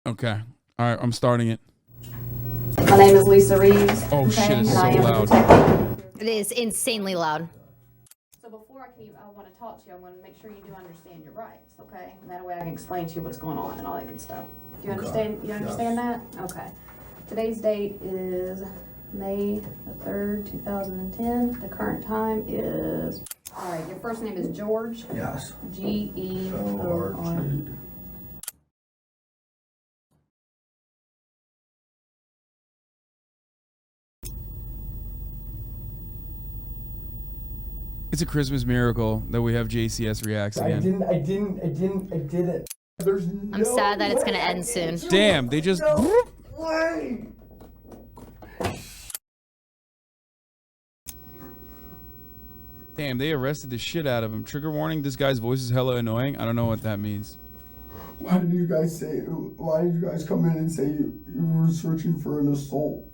Okay. All right, I'm starting it. My name is Lisa Reeves. Oh shit, it's so loud. It is insanely loud. So before I want to talk to you, I want to make sure you do understand your rights, okay? And that way I can explain to you what's going on and all that good stuff. Do you understand? You understand that? Okay. Today's date is May the 3rd, 2010. The current time is. All right. Your first name is George. Yes. Georg. It's a Christmas miracle that we have JCS reacts again. I didn't. There's no I'm sad that it's way gonna I end soon. Damn, they just. No way. Damn, they arrested the shit out of him. Trigger warning, this guy's voice is hella annoying. I don't know what that means. Why did you guys come in and say you were searching for an assault?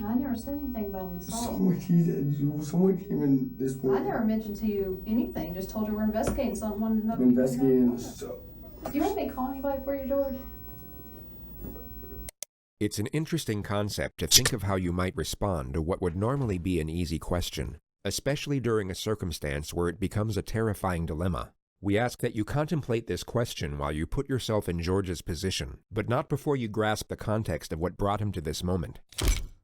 I never said anything about an assault. Someone came in this I morning. never mentioned to you anything. Just told you we're investigating something. I'm investigating. Do you want me to call anybody for you, George? It's an interesting concept to think of how you might respond to what would normally be an easy question, especially during a circumstance where it becomes a terrifying dilemma. We ask that you contemplate this question while you put yourself in George's position, but not before you grasp the context of what brought him to this moment.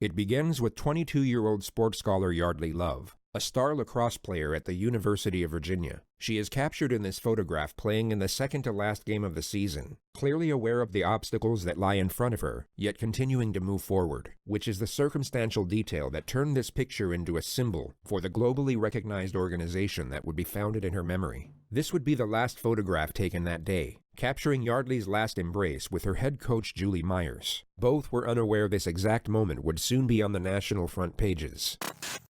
It begins with 22-year-old sports scholar Yeardley Love, a star lacrosse player at the University of Virginia. She is captured in this photograph playing in the second-to-last game of the season, clearly aware of the obstacles that lie in front of her, yet continuing to move forward, which is the circumstantial detail that turned this picture into a symbol for the globally recognized organization that would be founded in her memory. This would be the last photograph taken that day, capturing Yeardley's last embrace with her head coach Julie Myers. Both were unaware this exact moment would soon be on the national front pages.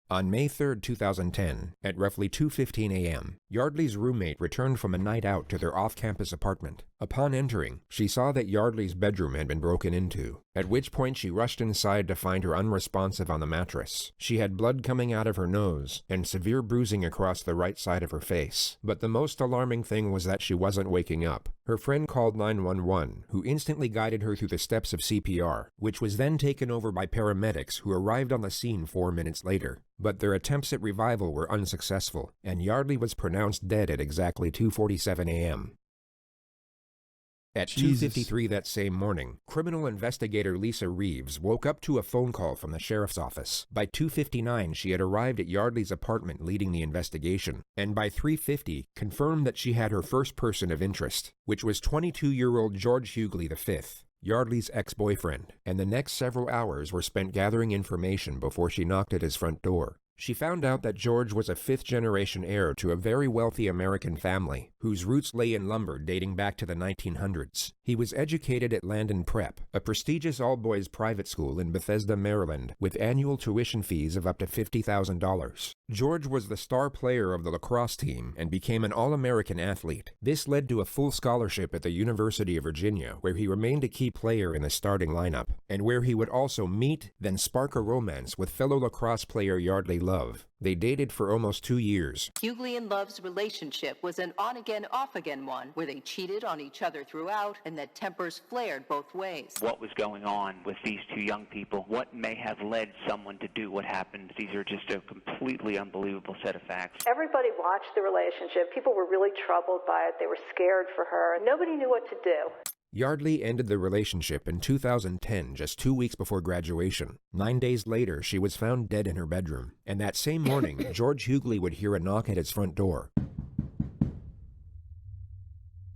On May 3, 2010, at roughly 2:15 a.m., Yeardley's roommate returned from a night out to their off-campus apartment. Upon entering, she saw that Yeardley's bedroom had been broken into, at which point she rushed inside to find her unresponsive on the mattress. She had blood coming out of her nose and severe bruising across the right side of her face. But the most alarming thing was that she wasn't waking up. Her friend called 911, who instantly guided her through the steps of CPR, which was then taken over by paramedics who arrived on the scene 4 minutes later. But their attempts at revival were unsuccessful, and Yeardley was pronounced dead at exactly 2:47 a.m. At 2:53 that same morning, criminal investigator Lisa Reeves woke up to a phone call from the sheriff's office. By 2:59, she had arrived at Yeardley's apartment leading the investigation, and by 3:50, confirmed that she had her first person of interest, which was 22-year-old George Yeardley V, Yeardley's ex-boyfriend, and the next several hours were spent gathering information before she knocked at his front door. She found out that George was a fifth-generation heir to a very wealthy American family, whose roots lay in lumber dating back to the 1900s. He was educated at Landon Prep, a prestigious all-boys private school in Bethesda, Maryland, with annual tuition fees of up to $50,000. George was the star player of the lacrosse team and became an All-American athlete. This led to a full scholarship at the University of Virginia, where he remained a key player in the starting lineup, and where he would also meet, then spark a romance with fellow lacrosse player Yeardley Love. They dated for almost 2 years. Yeardley and Love's relationship was an on-again, off-again one, where they cheated on each other throughout and that tempers flared both ways. What was going on with these two young people? What may have led someone to do what happened? These are just a completely unbelievable set of facts. Everybody watched the relationship. People were really troubled by it. They were scared for her. Nobody knew what to do. Yeardley ended the relationship in 2010, just 2 weeks before graduation. 9 days later, she was found dead in her bedroom. And that same morning, George Yeardley would hear a knock at his front door.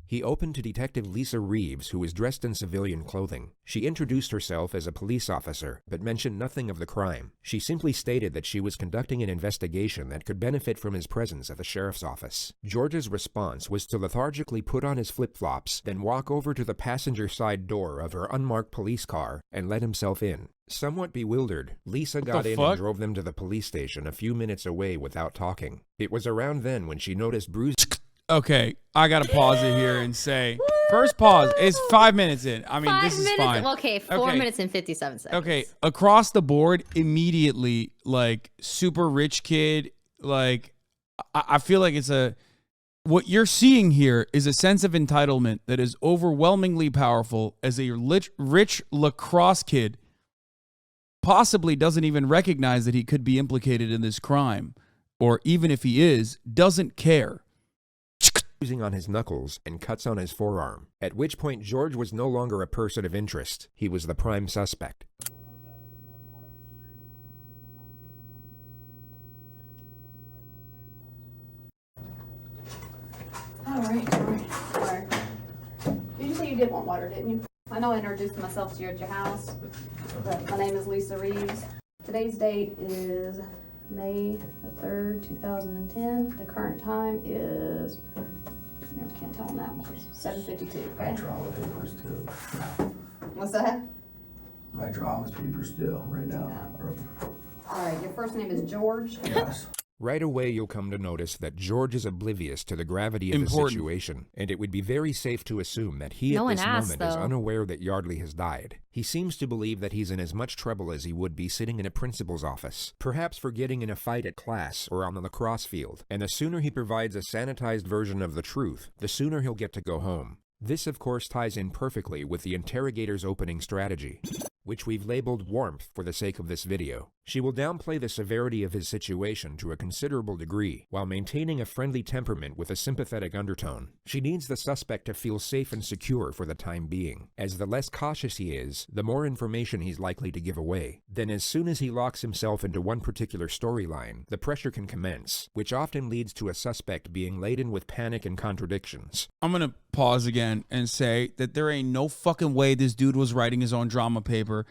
He opened to Detective Lisa Reeves, who was dressed in civilian clothing. She introduced herself as a police officer, but mentioned nothing of the crime. She simply stated that she was conducting an investigation that could benefit from his presence at the sheriff's office. George's response was to lethargically put on his flip-flops, then walk over to the passenger side door of her unmarked police car and let himself in. Somewhat bewildered, Lisa got in and drove them to the police station a few minutes away without talking. It was around then when she noticed bruises. Okay, I gotta pause it here and say, first pause, it's 5 minutes in. I mean, this is fine. Okay, 4 minutes and 57 seconds. Okay, across the board, immediately, like, super rich kid, like, I feel like it's a, what you're seeing here is a sense of entitlement that is overwhelmingly powerful as a rich lacrosse kid possibly doesn't even recognize that he could be implicated in this crime, or even if he is, doesn't care. Using on his knuckles and cuts on his forearm, at which point George was no longer a person of interest. He was the prime suspect. All right. Did you say you did want water, didn't you? I know I introduced myself to you at your house, but my name is Lisa Reeves. Today's date is May the 3rd, 2010. The current time is, I can't tell on that one, 7:52. My drama papers too. What's that? My drama's papers still right now. All right, your first name is George. Yes. Right away, you'll come to notice that George is oblivious to the gravity of the situation, and it would be very safe to assume that he at this moment is unaware that Yeardley has died. He seems to believe that he's in as much trouble as he would be sitting in a principal's office, perhaps for getting in a fight at class or on the lacrosse field, and the sooner he provides a sanitized version of the truth, the sooner he'll get to go home. This, of course, ties in perfectly with the interrogator's opening strategy, which we've labeled warmth for the sake of this video. She will downplay the severity of his situation to a considerable degree, while maintaining a friendly temperament with a sympathetic undertone. She needs the suspect to feel safe and secure for the time being, as the less cautious he is, the more information he's likely to give away. Then as soon as he locks himself into one particular storyline, the pressure can commence, which often leads to a suspect being laden with panic and contradictions. I'm going to pause again and say that there ain't no fucking way this dude was writing his own drama paper.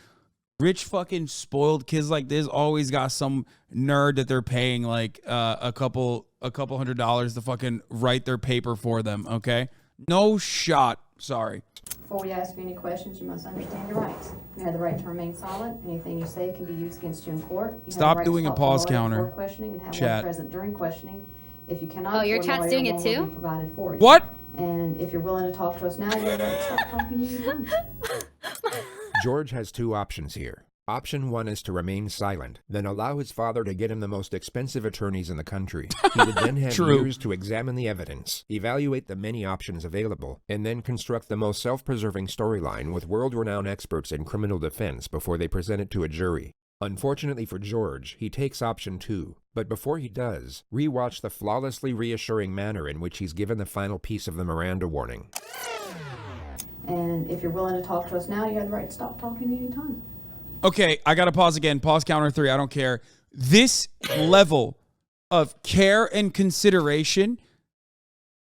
Rich fucking spoiled kids like this always got some nerd that they're paying like a couple $100s to fucking write their paper for them, okay? No shot. Sorry. Before we ask you any questions, you must understand your rights. You have the right to remain silent. Anything you say can be used against you in court. You Stop have the right doing to a talk to pause lawyer counter. before questioning and have Chat. one present during questioning. If you cannot, Oh, your afford a chat's lawyer, doing it one will too? be provided for you. What? And if you're willing to talk to us now, you're right to stop talking to you. George has two options here. Option one is to remain silent, then allow his father to get him the most expensive attorneys in the country. He would then have years to examine the evidence, evaluate the many options available, and then construct the most self-preserving storyline with world-renowned experts in criminal defense before they present it to a jury. Unfortunately for George, he takes option two. But before he does, rewatch the flawlessly reassuring manner in which he's given the final piece of the Miranda warning. And if you're willing to talk to us now, you have the right to stop talking anytime. Okay, I got to pause again. Pause counter 3. I don't care. This level of care and consideration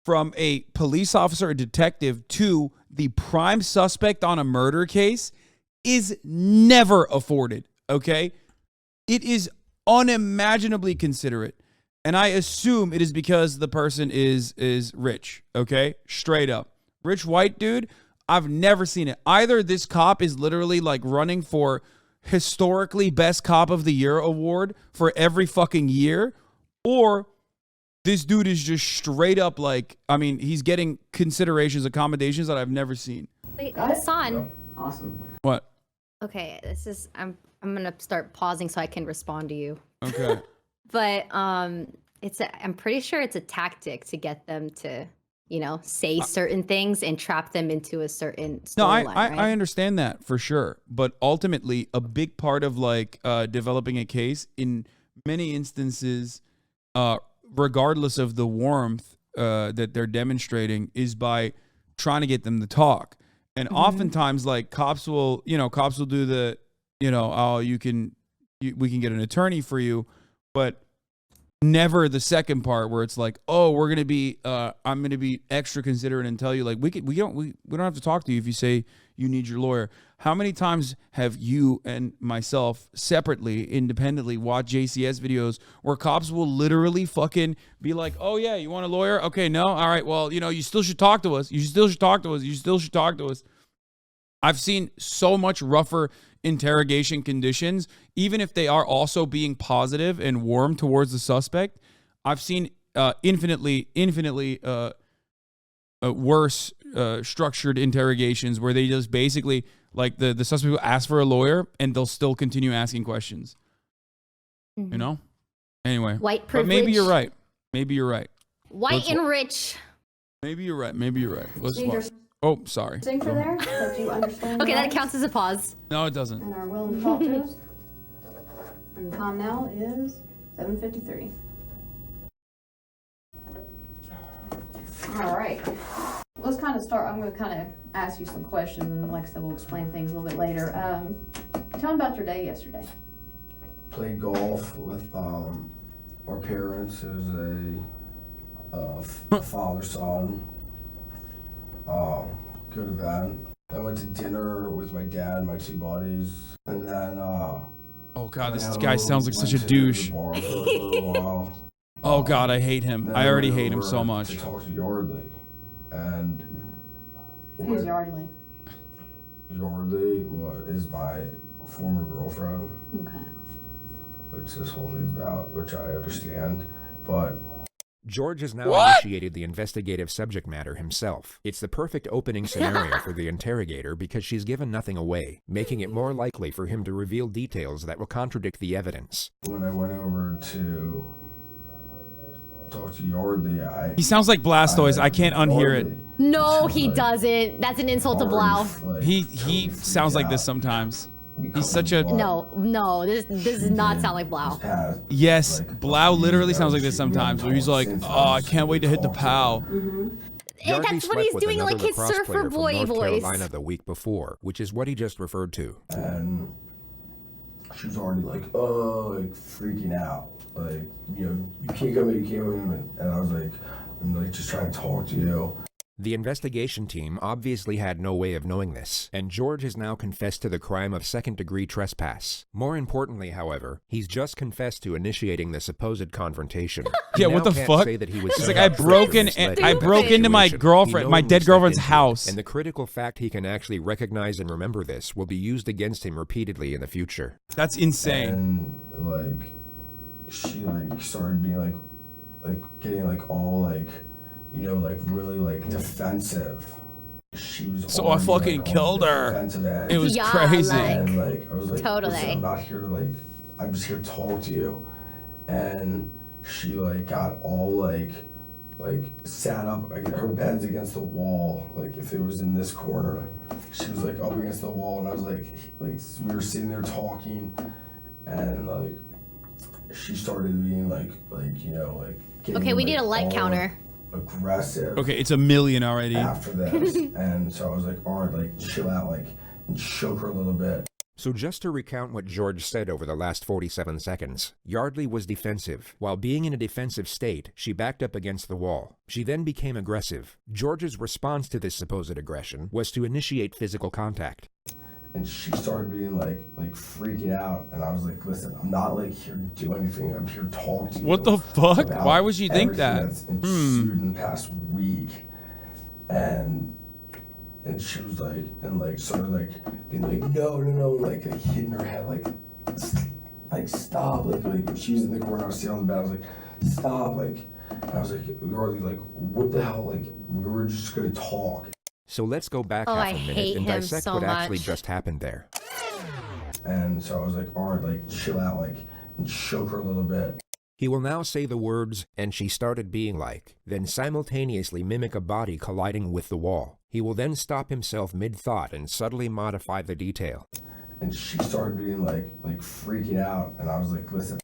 from a police officer or detective to the prime suspect on a murder case is never afforded, okay? It is unimaginably considerate. And I assume it is because the person is rich, okay? Straight up. Rich white dude, I've never seen it. Either this cop is literally like running for historically best cop of the year award for every fucking year, or this dude is just straight up like, I mean, he's getting considerations, accommodations that I've never seen. Wait, Hasan. Awesome. What? Okay, this is I'm gonna start pausing so I can respond to you. Okay. But I'm pretty sure it's a tactic to get them to, you know, say certain things and trap them into a certain storyline. No, right? I understand that for sure. But ultimately, a big part of like developing a case in many instances, regardless of the warmth that they're demonstrating, is by trying to get them to talk. And oftentimes, like cops will do the, oh, we can get an attorney for you, but never the second part where it's like, oh, we're gonna be, I'm gonna be extra considerate and tell you like we don't have to talk to you if you say you need your lawyer. How many times have you and myself separately, independently watched JCS videos where cops will literally fucking be like, oh yeah, you want a lawyer? Okay, no, all right, well, you still should talk to us. You still should talk to us. You still should talk to us. I've seen so much rougher interrogation conditions, even if they are also being positive and warm towards the suspect. I've seen infinitely worse structured interrogations where they just basically, like the suspect will ask for a lawyer and they'll still continue asking questions. Anyway, White but privilege. maybe you're right. White and rich. Maybe you're right. Maybe you're right. Let's Need your watch. Oh, sorry. thing for there, so you understand. Okay, your that rights counts as a pause. No, it doesn't. and are willing to talk to us. And the time now is 7:53. All right. Let's kind of start. I'm going to kind of ask you some questions, and like I said, we'll explain things a little bit later. Tell me about your day yesterday. Played golf with our parents. It was a father-son. Good event. I went to dinner with my dad and my two buddies, and then Oh God, this guy sounds like such a douche. bar for a little while. Oh God, I hate him. Then I already went hate him over so much. To talk to Yeardley, and Who's Yeardley? Yeardley is my former girlfriend, Okay. which this whole thing's about, which I understand, but George has now initiated the investigative subject matter himself. It's the perfect opening scenario for the interrogator because she's given nothing away, making it more likely for him to reveal details that will contradict the evidence. when I went over to talk to Yeardley, He sounds like Blastoise. I can't unhear it. No, he doesn't. That's an insult to Blau. He sounds like this sometimes. He's such a No, this does not sound like Blau. yes. Blau literally sounds like this sometimes. Where he's like, oh, I can't wait to hit the pow. Yardley That's what slept he's with doing, another like his lacrosse surfer player from boy North voice. Carolina the week before, which is what he just referred to. And she was already like, oh, like freaking out. Like, you know, you can't come in, you can't come in. And I was like, I'm like just trying to talk to you. The investigation team obviously had no way of knowing this, and George has now confessed to the crime of second-degree trespass. More importantly, however, he's just confessed to initiating the supposed confrontation. He Yeah, what now the can't fuck? say that he was He's so like, I upset broke or in, misled I by the broke into my situation. girlfriend, He my knowingly dead girlfriend's stepped into it, house. and the critical fact he can actually recognize and remember this will be used against him repeatedly in the future. That's insane. And like, she like started being like getting like all like, you know, like really like defensive. She was So I already, fucking like, on killed the her. defensive edge. It was Yeah, crazy. like- And like I was like, Totally. listen, I'm not here to like, I'm just here to talk to you. And she like got all like sat up. Like, her bed's against the wall. Like if it was in this corner, she was like up against the wall, and I was like we were sitting there talking, and like she started being like you know like. Getting, Okay, we need like, a light all, counter. Aggressive. Okay, it's 1,000,000 already. After this, and so I was like, all right, like chill out, like, and shook her a little bit. So just to recount what George said over the last 47 seconds, Yeardley was defensive. While being in a defensive state, she backed up against the wall. She then became aggressive. George's response to this supposed aggression was to initiate physical contact. And she started being like freaking out, and I was like, listen, I'm not like here to do anything. I'm here to talk to you. What the fuck? about Why would she think everything that? That's ensued in the past week, and she was like, and like started like being like, no, like hitting her head, like stop, like she was in the corner, I was sitting on the bed, I was like, stop, like, I was like, Yeardley, like, what the hell, like, we were just gonna talk. So let's go back Oh, half I a minute hate and him dissect so what actually much. just happened there. And so I was like, all right, like, chill out, like, and shook her a little bit. He will now say the words, and she started being like, then simultaneously mimic a body colliding with the wall. He will then stop himself mid-thought and subtly modify the detail. And she started being like freaking out, and I was like, listen.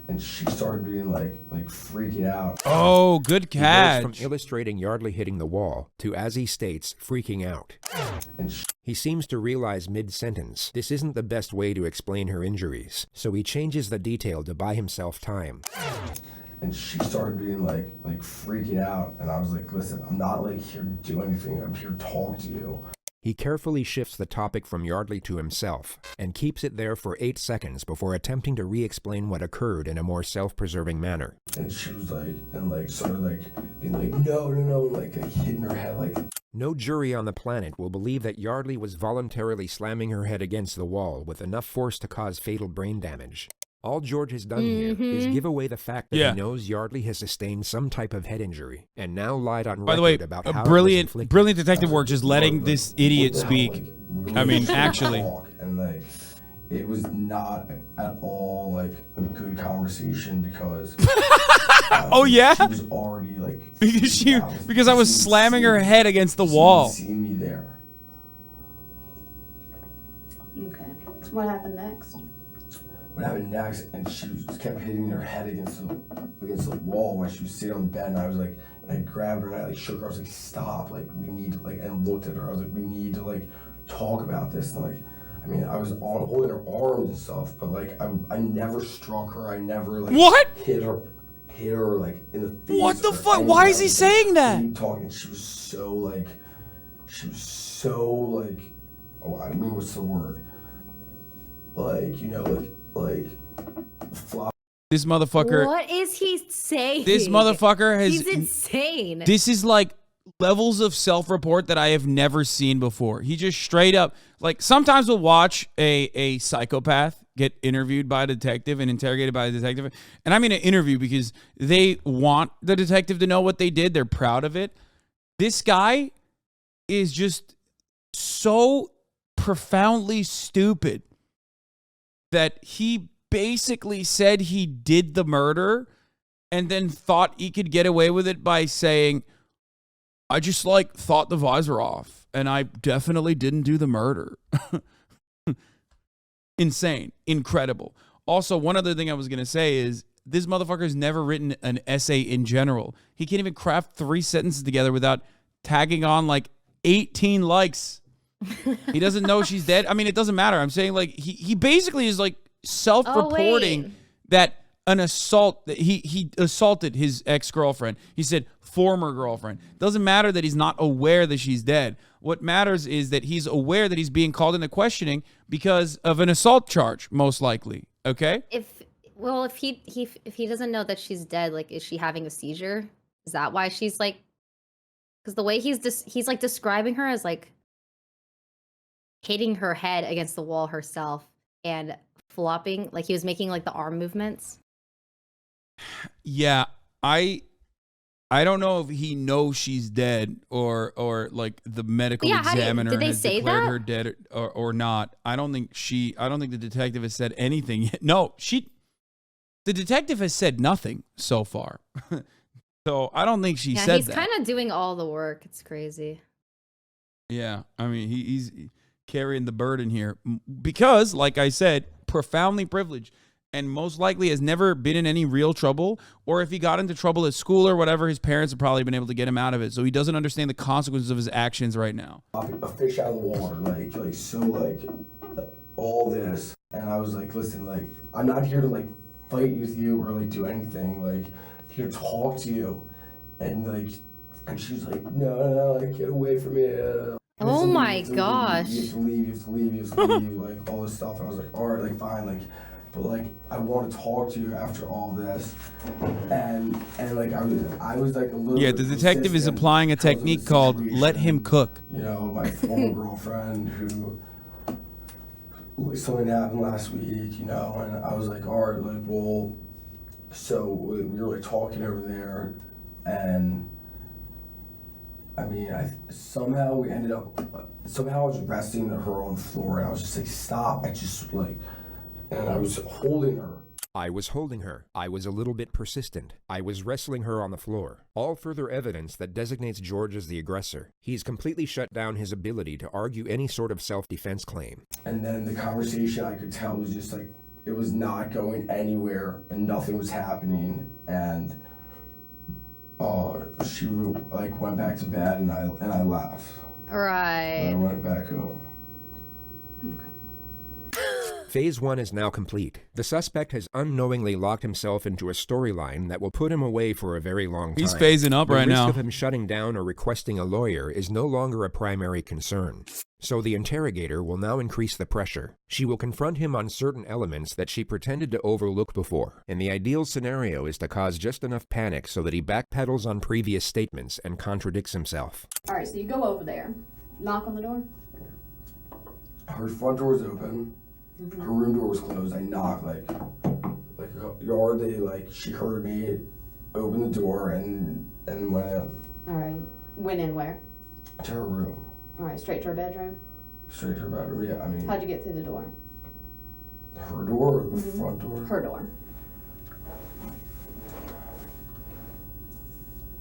And she started being like freaking out. Oh, good He goes catch. from illustrating Yeardley hitting the wall to, as he states, freaking out. And He seems to realize mid-sentence this isn't the best way to explain her injuries, so he changes the detail to buy himself time. And she started being like freaking out, and I was like, listen, I'm not like here to do anything. I'm here to talk to you. He carefully shifts the topic from Yeardley to himself, and keeps it there for 8 seconds before attempting to re-explain what occurred in a more self-preserving manner. And she was like, and like started like being like, no, like hitting her head, like. No jury on the planet will believe that Yeardley was voluntarily slamming her head against the wall with enough force to cause fatal brain damage. All George has done here is give away the fact that Yeah. he knows Yeardley has sustained some type of head injury, and now lied on By the way, record about how a it was brilliant inflicted. detective work, just letting this idiot What the hell, speak. like, we were I mean, just gonna actually. talk, and like it was not at all like a good conversation because Oh yeah, she was already like because I was slamming her head against the wall. See me there. Okay. What happened next? What happened next? And she just kept hitting her head against the wall while she was sitting on the bed. And I was like, and I grabbed her and I like shook her. I was like, stop! Like we need to like, and looked at her. I was like, we need to like talk about this. And like, I mean, I was on holding her arms and stuff, but like I never struck her. I never like What? hit her like in the face. What the or fuck? anything. Why is he I was, saying that? Keep talking. She was so like, oh, I mean, what's the word? Like, you know, like flop. This motherfucker. What is he saying? This motherfucker has. He's insane. This is like levels of self-report that I have never seen before. He just straight up, like, sometimes we'll watch a psychopath get interviewed by a detective and interrogated by a detective. And I mean an interview because they want the detective to know what they did. They're proud of it. This guy is just so profoundly stupid that he basically said he did the murder and then thought he could get away with it by saying, I just like thought the visor off and I definitely didn't do the murder. Insane. Incredible. Also, one other thing I was going to say is this motherfucker's never written an essay in general. He can't even craft 3 sentences together without tagging on like 18 likes. He doesn't know she's dead. I mean, it doesn't matter. I'm saying like he basically is like self-reporting that an assault, that he assaulted his ex-girlfriend. He said former girlfriend. Doesn't matter that he's not aware that she's dead. What matters is that he's aware that he's being called into questioning because of an assault charge, most likely. Okay? If he doesn't know that she's dead, like, is she having a seizure? Is that why she's like? Because the way he's like describing her as like hitting her head against the wall herself and flopping, like he was making like the arm movements. Yeah, I don't know if he knows she's dead or like the medical examiner did they has say declared that? her dead or not. I don't think the detective has said anything yet. No, the detective has said nothing so far. So I don't think she said that. He's kind of doing all the work. It's crazy. Yeah, I mean, he's carrying the burden here because, like I said, profoundly privileged and most likely has never been in any real trouble, or if he got into trouble at school or whatever, his parents have probably been able to get him out of it. So he doesn't understand the consequences of his actions right now. A fish out of the water, like so, like all this, and I was like, listen, like I'm not here to like fight with you or like do anything, like here to talk to you, and she's like, no, like get away from me. Oh my gosh. You have to leave, like all this stuff. And I was like, all right, like fine, like, but like I want to talk to you after all this, and like I was like a little. Yeah, the detective is applying a technique called "let him cook." You know, my former girlfriend who something happened last week, you know, and I was like, all right, like, well, so we were like talking over there, and I mean, somehow we ended up, somehow I was resting her on the floor, and I was just like, stop, I just like, and I was holding her. I was holding her. I was a little bit persistent. I was wrestling her on the floor. All further evidence that designates George as the aggressor. He's completely shut down his ability to argue any sort of self-defense claim. And then the conversation, I could tell, was just like, it was not going anywhere, and nothing was happening, and she like went back to bed, and I left. Right. And I went back home. Phase 1 is now complete. The suspect has unknowingly locked himself into a storyline that will put him away for a very long time. He's phasing up right now. The risk of him shutting down or requesting a lawyer is no longer a primary concern. So the interrogator will now increase the pressure. She will confront him on certain elements that she pretended to overlook before. And the ideal scenario is to cause just enough panic so that he backpedals on previous statements and contradicts himself. All right, so you go over there, knock on the door. Her front door was open. Her room door was closed. I knocked, like yardly, like she heard me open the door and went in. All right, went in where? To her room. All right, straight to her bedroom. Straight to her bedroom. Yeah, I mean. How'd you get through the door? Her door or the front door? Her door.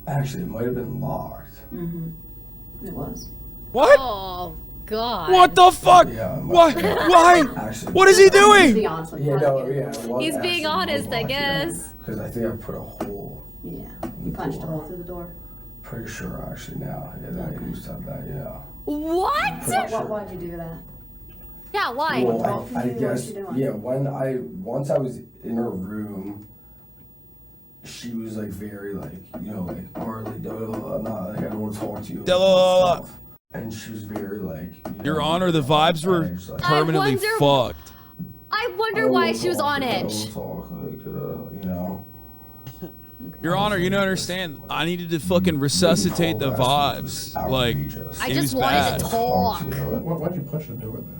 Actually, it might have been locked. It was. What? Oh God. What the fuck? Yeah, What? Why? Actually, What is he To doing? be honest with you. Yeah, I no, get it. yeah. It was He's being actually honest, I locked, guess. Because I think I put a hole. Yeah. You punched a hole through the door. Pretty sure, actually, now. Yeah, that I used to have that, yeah. What? Why'd you do that? Yeah, why? Well, talk to I you? What guess, was she doing? yeah, once I was in her room, she was like very like, like, or like, not like, I don't want to talk to you. Da, la, la, la. Stuff. And she was very like, Your Honor, the vibes were edge, like, permanently wonder- fucked. I I wonder don't why wanna she was talk, on like, I don't edge. wanna talk, like, Your Honor, you don't understand. I needed to fucking resuscitate the vibes. Like, I it just was wanted bad. to talk. Why'd you punch the door then?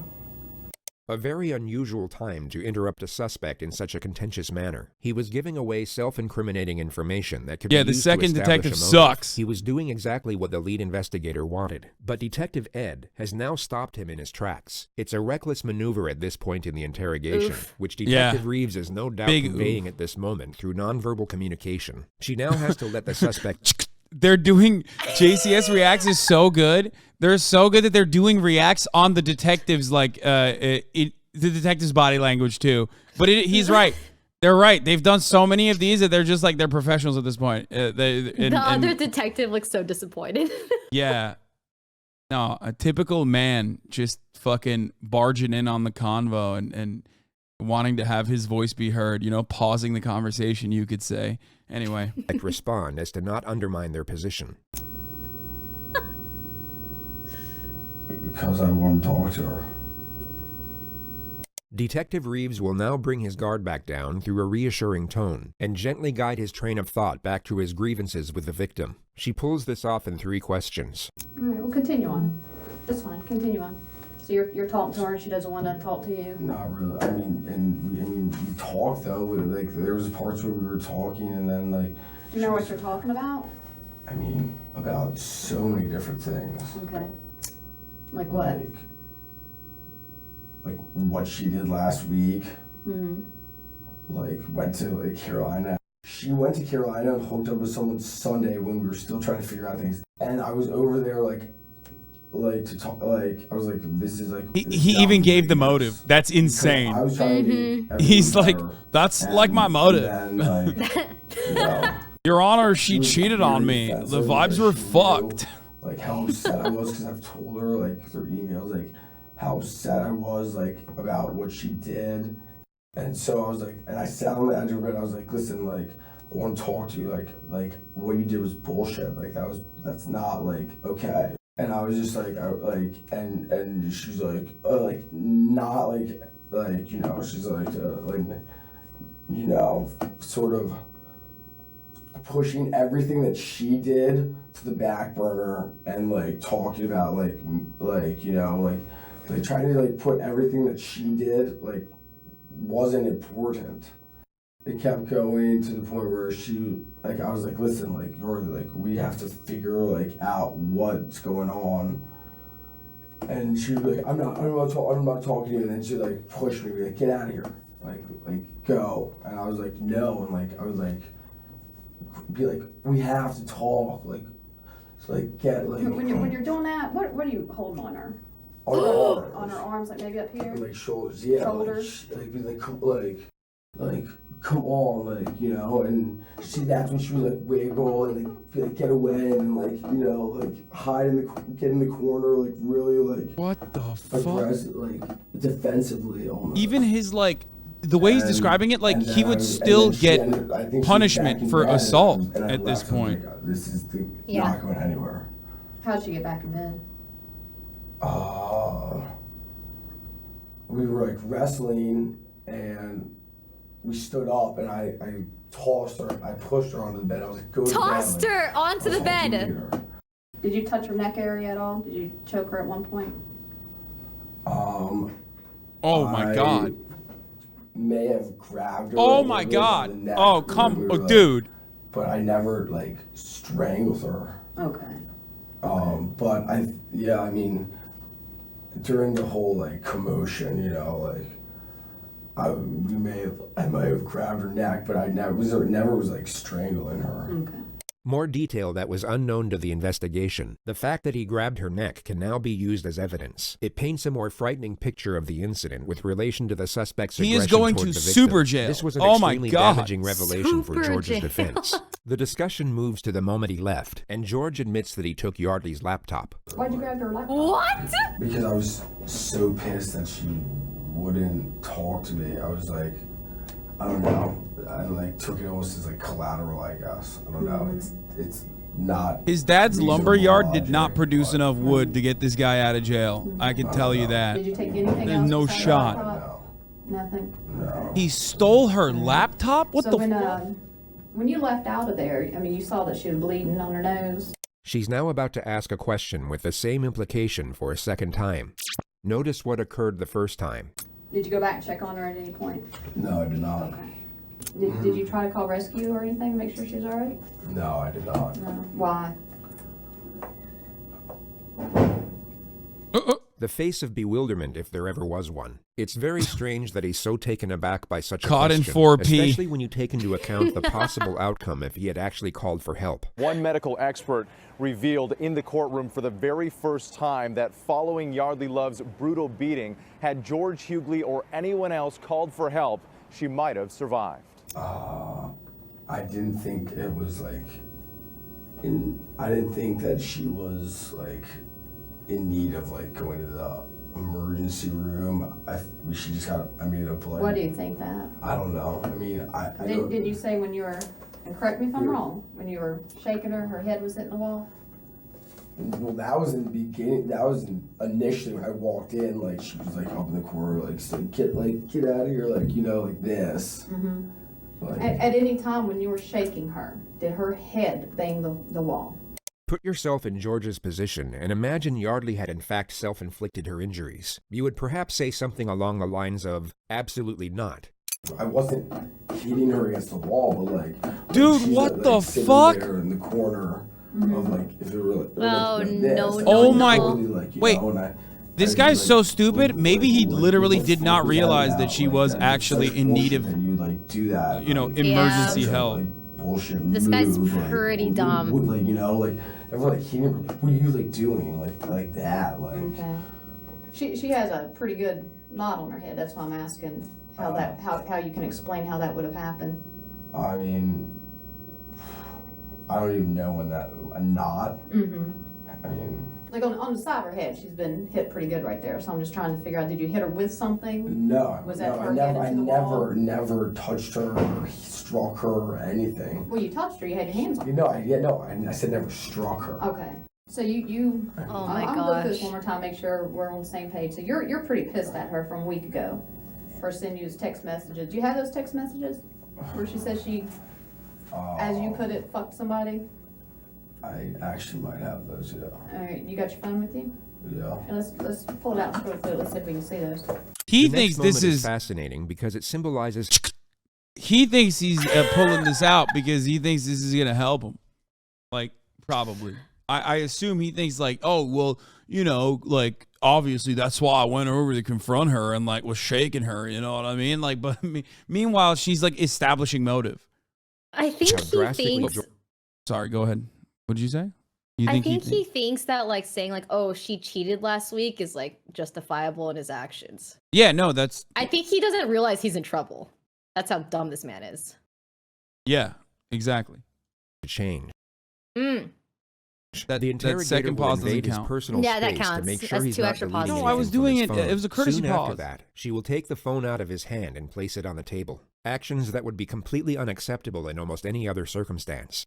A very unusual time to interrupt a suspect in such a contentious manner. He was giving away self-incriminating information that could Yeah, be the used second to establish detective a motive. sucks. He was doing exactly what the lead investigator wanted, but Detective Ed has now stopped him in his tracks. It's a reckless maneuver at this point in the interrogation, Oof. which Detective Yeah. Reeves is no doubt Big conveying at this moment through nonverbal communication. She now has to let the suspect... They're doing JCS reacts is so good. They're so good that they're doing reacts on the detectives, like the detective's body language too. But he's right. They're right. They've done so many of these that they're just like they're professionals at this point. The other detective looks so disappointed. Yeah. No, a typical man just fucking barging in on the convo and wanting to have his voice be heard, pausing the conversation, you could say. Anyway. respond as to not undermine their position. because I want to talk to her. Detective Reeves will now bring his guard back down through a reassuring tone and gently guide his train of thought back to his grievances with the victim. She pulls this off in 3 questions. All right, well, continue on. That's fine. Continue on. So you're talking to her, and she doesn't want to talk to you. Not really. I mean, we talked though. Like there was parts where we were talking, and then like. Do you know what you're talking about? I mean, about so many different things. Okay. Like what? Like what she did last week. Mm-hmm. Like went to like Carolina. She went to Carolina and hooked up with someone Sunday when we were still trying to figure out things. And I was over there like to talk. Like I was like, this is like. He even gave the motive. That's Because insane. I was trying to make everything He's like, better. that's And like my motive. then, like, you know, Your Honor, she was cheated on very me. The offensive, vibes like, were she knew, fucked. Like how upset I was because I've told her like through emails like how upset I was like about what she did, and so I was like, and I sat on the edge of her bed. I was like, listen, like I want to talk to you. Like what you did was bullshit. Like that's not like okay. And I was just like and she's like not like you know she's like you know sort of pushing everything that she did to the back burner and like talking about like you know like trying to like put everything that she did like wasn't important. It kept going to the point where she like I was like, listen, like you're like we have to figure like out what's going on. And she was like, I'm not talking to you. And then she like pushed me, like get out of here, like go. And I was like no, and like I was like be like we have to talk, like so like get like When you're doing that, what are you holding on her? on her arms, On her arms, like maybe up here. like shoulders, yeah, Shoulders. like be like come on, like you know, and that's when she was like wiggle and like be like get away and like you know like hide get in the corner, like really like What the fuck? aggressive, like defensively almost. Even his like the way he's And- describing it, like and he then would I- still and then she get ended- I think she was punishment back in for bed, assault and I at this left. I was point. like, this is Yeah. not going anywhere. How'd she get back in bed? We were like wrestling and we stood up and I tossed her, I pushed her onto the bed. I was like, go to Tossed bed. her onto the bed. Did you touch her neck area at all? Did you choke her at one point? Oh my god. May have grabbed her. Oh like, my like, god. on the neck Oh when come, we were, oh, like- dude. But I never like strangled her. Okay. But I mean, during the whole like commotion, you know, like I might have grabbed her neck, but I never was like strangling her. Okay. More detail that was unknown to the investigation. The fact that he grabbed her neck can now be used as evidence. It paints a more frightening picture of the incident with relation to the suspect's He aggression is going toward to the victim. super jail. This was an Oh my extremely God. damaging revelation for Super George's jail. defense. The discussion moves to the moment he left, and George admits that he took Yeardley's laptop. Why'd you grab her laptop? What? Because I was so pissed that she wouldn't talk to me. I was like, I don't know. I like took it almost as like collateral, I guess. I don't know. It's not. His dad's reasonable lumber yard did logic, not produce but- enough wood to get this guy out of jail. I can tell you that. Did you take anything There's else? no besides the shot. laptop? Nothing. No. He stole her laptop? What So the when when you left out of there, I mean, you saw that she was bleeding on her nose. She's now about to ask a question with the same implication for a second time. Notice what occurred the first time. Did you go back and check on her at any point? No, I did not. Did you try to call rescue or anything, make sure she's all right? No, I did not. No. Why? The face of bewilderment, if there ever was one. It's very strange that he's so taken aback by such a Caught in question, 4P. especially when you take into account the possible outcome if he had actually called for help. One medical expert revealed in the courtroom for the very first time that following Yeardley Love's brutal beating, had George Hughley or anyone else called for help, she might have survived. I didn't think it was like. I didn't think that she was like in need of like going to the emergency room. She just got. I mean, like. What do you think that? I don't know. I mean, I Did you say when you were, and correct me if I'm wrong, when you were shaking her, her head was hitting the wall? Well, that was in the beginning. That was initially when I walked in. Like she was like up in the corner, like saying, get out of here, like like this. Mm-hmm. Like, At any time when you were shaking her, did her head bang the wall? Put yourself in George's position and imagine Yeardley had in fact self-inflicted her injuries. You would perhaps say something along the lines of, absolutely not. I wasn't hitting her against the wall, but like, Dude, she's, what the sitting fuck? there in the corner of like, if it were like, Oh, like no, this, no, Oh like, my- totally, like, wait. This guy's so stupid. Maybe he literally did not realize that she was actually in need of, you like do that, emergency help. Like, bullshit. This guy's move, like, pretty dumb. Like like everyone like hitting her, like, what are you like doing, like that, like. Okay. She has a pretty good knot on her head. That's why I'm asking how you can explain how that would have happened. I mean, I don't even know when a knot. Mm-hmm. I mean. Like on the side of her head, she's been hit pretty good right there. So I'm just trying to figure out, did you hit her with something? No, Was that no, her head I into the wall? never touched her or struck her or anything. Well, you touched her. You had your hands on her. I said never struck her. Okay. So you Oh my I'm gonna look this gosh. one more time, make sure we're on the same page. So you're pretty pissed at her from a week ago for sending you text messages. Do you have those text messages where she says she, as you put it, fucked somebody? I actually might have those, yeah. All right, you got your phone with you? Yeah. And let's pull it out and scroll through it. Let's see if we can see those. He The thinks next this moment is. fascinating because it symbolizes He thinks he's pulling this out because he thinks this is gonna help him. Like, probably. I assume he thinks like, oh well, like obviously that's why I went over to confront her and like was shaking her. You know what I mean? Like, but meanwhile she's like establishing motive. I think how he drastically thinks. Sorry, go ahead. What did you say? You I think he he thinks that like saying like, "Oh, she cheated last week" is like justifiable in his actions. Yeah, no, that's I think he doesn't realize he's in trouble. That's how dumb this man is. yeah, exactly. change. Mm. That The interrogator second will pause doesn't invade his count. personal Yeah, that space to counts. make sure That's he's two not extra deleting pauses. No, I was anything from doing his it- phone. it was a courtesy Soon after pause. that, she will take the phone out of his hand and place it on the table. Actions that would be completely unacceptable in almost any other circumstance.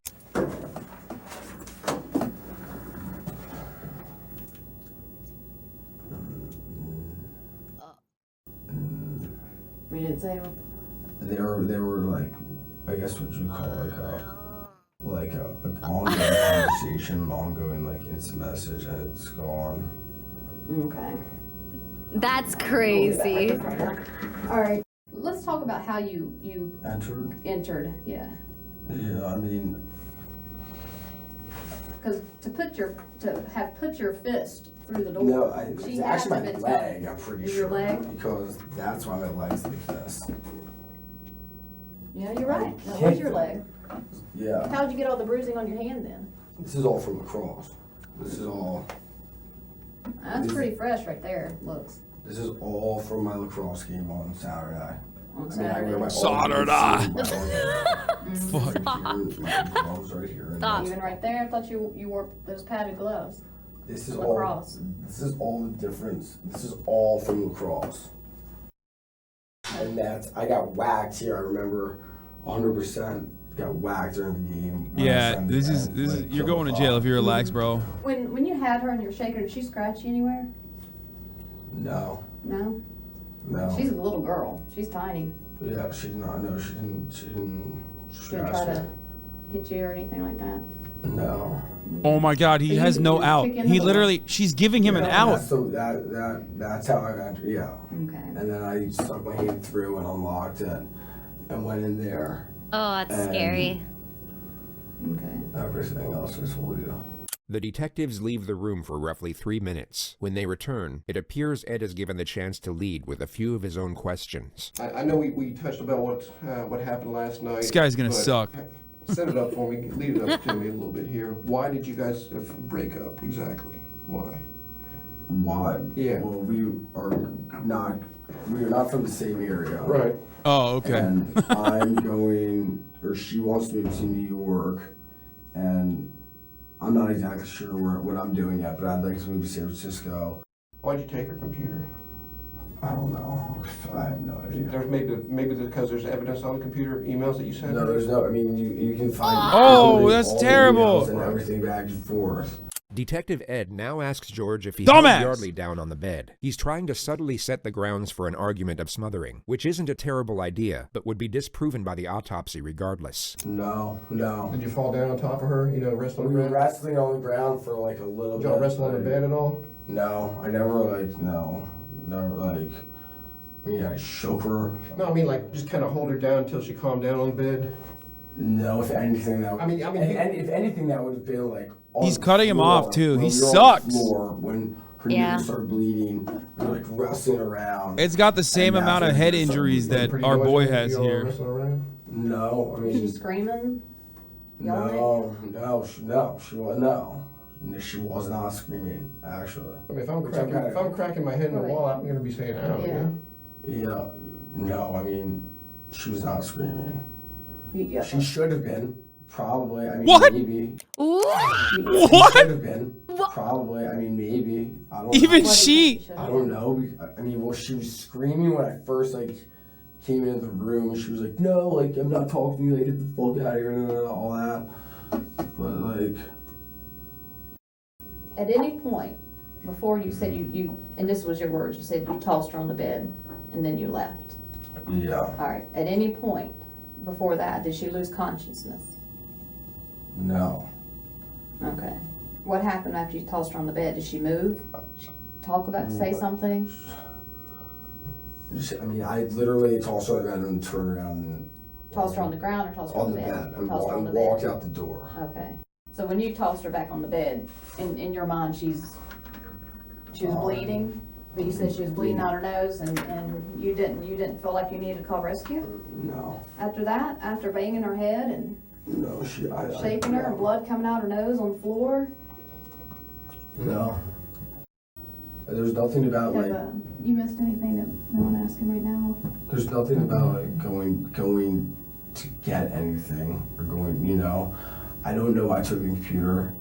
We didn't say them. They were like, I guess what you call like an ongoing conversation, an ongoing like instant message, and it's gone. Okay. That's crazy. All right. Let's talk about how you Entered. Yeah. Yeah, I mean, Because to have put your fist through the door. No, She it's had actually to my have been leg, I'm pretty Is sure. your leg? Because that's why my leg's like this. Yeah, you're right. That was Kicked your it. leg. Yeah. How'd you get all the bruising on your hand then? This is all from lacrosse. This is all. That's This- pretty fresh right there, looks. This is all from my lacrosse game on Saturday. On I mean, I wear my Saturday. Fuck. My gloves right here. And Stop. Even right there, I thought you wore those padded gloves. This is Lacrosse. all. This is all the difference. This is all from lacrosse. And that's, I got whacked here. I remember 100% got whacked during the game. when I Yeah, sent this it is and, this is like, you're killed going to the jail cop. if you relax, bro. When you had her and you were shaking her, did she scratch you anywhere? No, No? no. She's a little girl. She's tiny. Yeah, she did not. No, she didn't. She didn't She didn't scratch try to me. hit you or anything like that. No. Oh my God, he So has you no just out. kick in He the literally, she's giving him an Yeah, out. So that's how I got. Yeah. Okay. And then I stuck my hand through and unlocked it, and went in there. Oh, that's And scary. Okay. Everything else I told you. The detectives leave the room for roughly 3 minutes. When they return, it appears Ed is given the chance to lead with a few of his own questions. I know we touched about what happened last night. This guy's gonna but suck. Set it up for me. Lead it up to me a little bit here. Why did you guys break up exactly? Why? Why? Yeah. Well, we are not from the same area. Right. Oh, okay. And I'm going, or she wants to move to New York, and I'm not exactly sure what I'm doing yet, but I'd like to move to San Francisco. Why'd you take her computer? I don't know. I have no idea. There's maybe because there's evidence on the computer, emails that you sent. No, there's no. I mean, you can find. Oh, literally that's all the terrible. emails and everything back and forth. Detective Ed now asks George if he Dumbass! held Yeardley down on the bed. He's trying to subtly set the grounds for an argument of smothering, which isn't a terrible idea, but would be disproven by the autopsy regardless. No. Did you fall down on top of her? Rest on We the were bed? wrestling on the ground for like a little Did bit. y'all wrestle on the like- bed at all? No, I never never like. I mean, I shook her. No, I mean just kind of hold her down until she calmed down on the bed. No, if anything that. I mean, if anything that would have been like. on He's the cutting him floor, off, too. when He we were on the sucks. floor, when her Yeah. knees started bleeding, we were like wrestling around. It's got the same And amount of that's head when we started injuries bleeding. that our boy has here. Wrestling around? No, I Was she mean. screaming? Yelling She was not screaming, actually. I mean, if I'm Which I'm cracking my head in the Right. wall, I'm going to be saying, "Ow." Yeah. Yeah, no, I mean, she was not screaming. Yeah. She should have been, probably. I mean, What? maybe. Ooh. She What? should have been, probably. I mean, maybe. I don't Even know. she. I don't know. I mean, well, she was screaming when I first came into the room. And she was like, "No, I'm not talking to you. Get the fuck out of here," all that. But At any point, before you said you, and this was your words, you said you tossed her on the bed and then you left. yeah, All right, at any point before that, did she lose consciousness? no. Okay. What happened after you tossed her on the bed? Did she move? Talk about, say something? I mean, I literally tossed her on the bed and turned around and Tossed her on the ground or tossed her on the bed and Tossed her on the walked bed. out the door. Okay. So when you tossed her back on the bed, in your mind, she was bleeding, but you said she was bleeding out her nose, and you didn't feel like you needed to call rescue No, after that, after banging her head and no, shaking her and blood coming out her nose on the floor. No. There's nothing about You missed anything that I want to ask him right now? there's nothing about going to get anything or going. I don't know why I took the computer.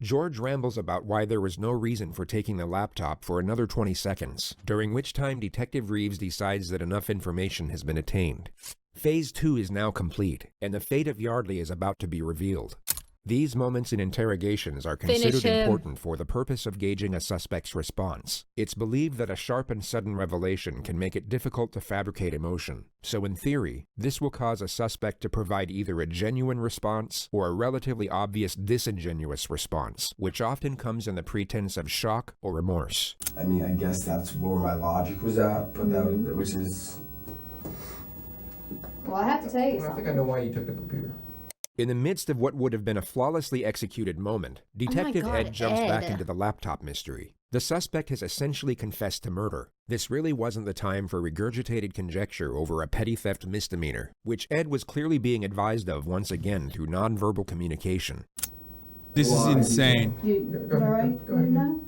George rambles about why there was no reason for taking the laptop for another 20 seconds, during which time Detective Reeves decides that enough information has been attained. Phase 2 is now complete, and the fate of Yeardley is about to be revealed. These moments in interrogations are considered him. important for the purpose of gauging a suspect's response. It's believed that a sharp and sudden revelation can make it difficult to fabricate emotion. So in theory, this will cause a suspect to provide either a genuine response or a relatively obvious disingenuous response, which often comes in the pretense of shock or remorse. I mean, I guess that's where my logic was at, but which is. Well, I have to tell you I think I something. know why you took the computer. In the midst of what would have been a flawlessly executed moment, Detective God, Ed jumps back Ed. into the laptop mystery. The suspect has essentially confessed to murder. This really wasn't the time for regurgitated conjecture over a petty theft misdemeanor, which Ed was clearly being advised of once again through nonverbal communication. This is insane. You all right? Go ahead. No?